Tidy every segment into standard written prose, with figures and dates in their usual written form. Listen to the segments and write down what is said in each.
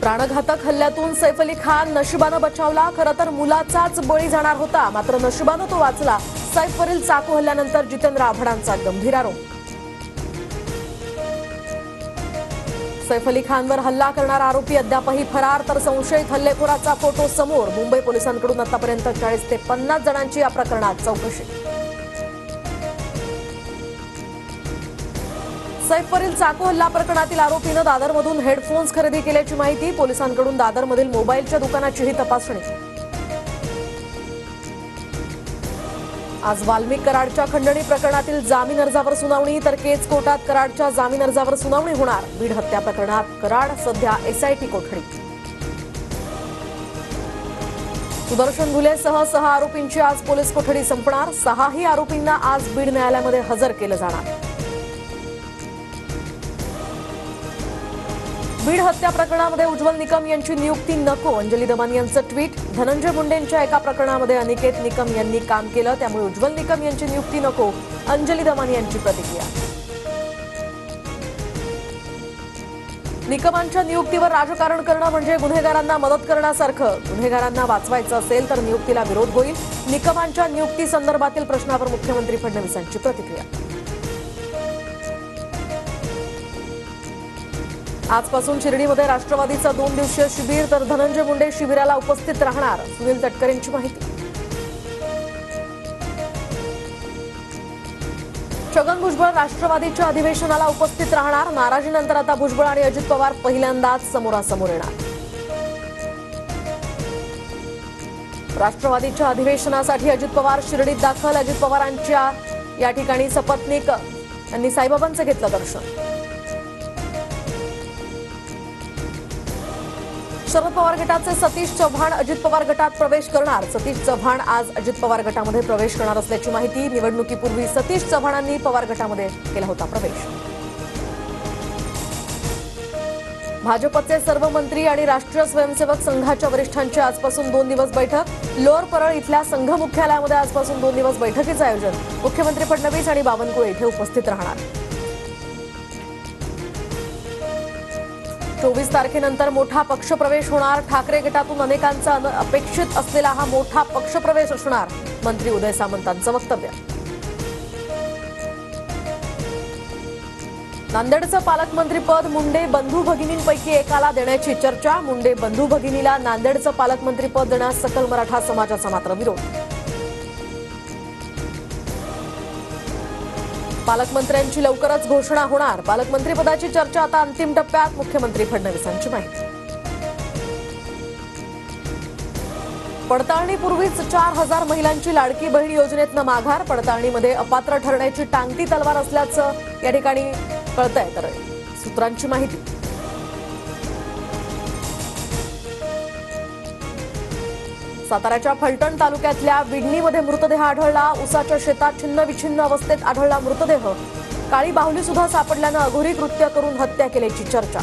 प्राणघातक हल्ल्यातून सैफ अली खान नशिबानं बचावला। खरं तर मुलाचाच बळी जाणार होता, मात्र नशिबानं तो वाचला। सैफवरील चाकू हल्ल्यानंतर जितेंद्र आव्हाडांचा गंभीर आरोप। सैफ अली खानवर हल्ला करणारा आरोपी अद्यापही फरार, तर संशयित हल्लेखोराचा फोटो समोर। मुंबई पोलिसांकडून आतापर्यंत 40 ते 50 जणांची या प्रकरणात चौकशी। सैफवरील चाकू हल्ला प्रकरणातील आरोपीनं दादरमधून हेडफोन्स खरेदी केल्याची माहिती। पोलिसांकडून दादरमधील मोबाईलच्या दुकानाचीही तपासणी। आज वाल्मिक कराडच्या खंडणी प्रकरणातील जामीन अर्जावर सुनावणी, तर केज कोर्टात कराडच्या जामीन अर्जावर सुनावणी होणार। बीड हत्या प्रकरणात कराड सध्या एसआयटी कोठडीत। सुदर्शन घुलेसह 6 आरोपींची आज पोलीस कोठडी संपणार। 6ही आरोपींना आज बीड न्यायालयामध्ये हजर केलं जाणार। बीड हत्या प्रकरणामध्ये उज्ज्वल निकम यांची नियुक्ती नको, अंजली दमानी यांचं ट्विट। धनंजय मुंडेंच्या एका प्रकरणामध्ये अनिकेत निकम यांनी काम केलं, त्यामुळे उज्ज्वल निकम यांची नियुक्ती नको, अंजली दमानी यांची प्रतिक्रिया। निकमांच्या नियुक्तीवर राजकारण करणं म्हणजे गुन्हेगारांना मदत करण्यासारखं। गुन्हेगारांना वाचवायचं असेल तर नियुक्तीला विरोध होईल। निकमांच्या नियुक्ती संदर्भातील प्रश्नावर मुख्यमंत्री फडणवीसांची प्रतिक्रिया। आजपासून शिर्डीमध्ये राष्ट्रवादीचं 2 दिवसीय शिबिर, तर धनंजय मुंडे शिबिराला उपस्थित राहणार, सुनील तटकरेंची माहिती। छगन भुजबळ राष्ट्रवादीच्या अधिवेशनाला उपस्थित राहणार। नाराजीनंतर आता भुजबळ आणि अजित पवार पहिल्यांदाच समोरासमोर येणार। राष्ट्रवादीच्या अधिवेशनासाठी अजित पवार शिर्डीत दाखल। अजित पवारांच्या या ठिकाणी सपत्नीक यांनी साईबाबांचं घेतलं दर्शन। शरद पवार गटाचे सतीश चव्हाण अजित पवार गटात प्रवेश करणार। सतीश चव्हाण आज अजित पवार गटामध्ये प्रवेश करणार असल्याची माहिती। निवडणुकीपूर्वी सतीश चव्हाणांनी पवार गटामध्ये केला होता प्रवेश। भाजपचे सर्व मंत्री आणि राष्ट्रीय स्वयंसेवक संघाच्या वरिष्ठांची आजपासून 2 दिवस बैठक। लोअर परळ इथल्या संघ मुख्यालयामध्ये आजपासून 2 दिवस बैठकीचं आयोजन। मुख्यमंत्री फडणवीस आणि बावनकुळे इथे उपस्थित राहणार। 24 तारखेनंतर मोठा पक्षप्रवेश होणार। ठाकरे गटातून अनेकांचा अपेक्षित असलेला हा मोठा पक्षप्रवेश असणार, मंत्री उदय सामंतांचं वक्तव्य। नांदेडचं पालकमंत्रीपद मुंडे बंधू भगिनींपैकी एकाला देण्याची चर्चा। मुंडे बंधू भगिनीला नांदेडचं पालकमंत्रीपद देण्यास सकल मराठा समाजाचा मात्र विरोध। पालकमंत्र्यांची लवकरच घोषणा होणार। पालकमंत्रीपदाची चर्चा आता अंतिम टप्प्यात, मुख्यमंत्री फडणवीसांची माहिती। पडताळणीपूर्वीच 4000 महिलांची लाडकी बहीण योजनेतनं माघार। पडताळणीमध्ये अपात्र ठरण्याची टांगती तलवार असल्याचं या ठिकाणी कळतंय, तर सूत्रांची माहिती। साताऱ्याच्या फलटण तालुक्यातल्या विडणीमध्ये मृतदेह आढळला। उसाच्या शेतात छिन्नविछिन्न अवस्थेत आढळला मृतदेह। काळी बाहुली सुद्धा सापडल्यानं अघोरी कृत्य करून हत्या केल्याची चर्चा।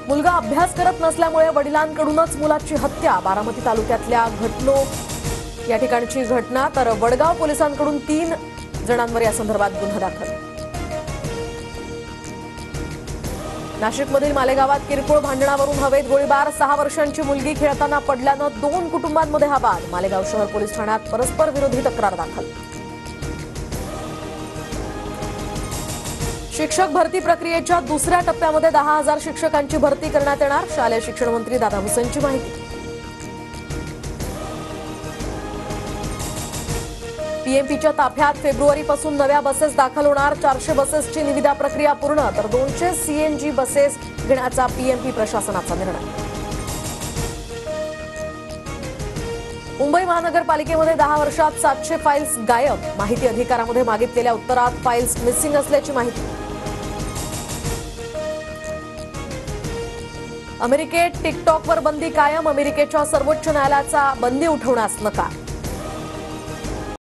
मुलगा अभ्यास करत नसल्यामुळे वडिलांकडूनच मुलाची हत्या। बारामती तालुक्यातल्या या ठिकाणची घटना, तर वडगाव पोलिसांकडून 3 जणांवर या संदर्भात गुन्हा दाखल। नाशिकमधील मालेगावात किरकोळ भांडणावरून हवेत गोळीबार। 6 वर्षांची मुलगी खेळताना पडल्यानं 2 कुटुंबांमध्ये हा वाद। मालेगाव शहर पोलीस ठाण्यात परस्पर विरोधी तक्रार दाखल। शिक्षक भरती प्रक्रियेच्या दुसऱ्या टप्प्यामध्ये 10,000 शिक्षकांची भरती करण्यात येणार। शालेय शिक्षण मंत्री दादा भुसेंची माहिती। पीएमपीच्या ताफ्यात फेब्रुवारीपासून नव्या बसेस दाखल होणार। 400 बसेसची निविदा प्रक्रिया पूर्ण, तर 200 सीएनजी बसेस घेण्याचा पीएमपी प्रशासनाचा निर्णय। मुंबई महानगरपालिकेमध्ये 10 वर्षात 700 फाईल्स गायब। माहिती अधिकारामध्ये मागितलेल्या उत्तरात फाईल्स मिसिंग असल्याची माहिती। अमेरिकेत टिकटॉकवर बंदी कायम। अमेरिकेच्या सर्वोच्च न्यायालयाचा बंदी उठवण्यास नकार।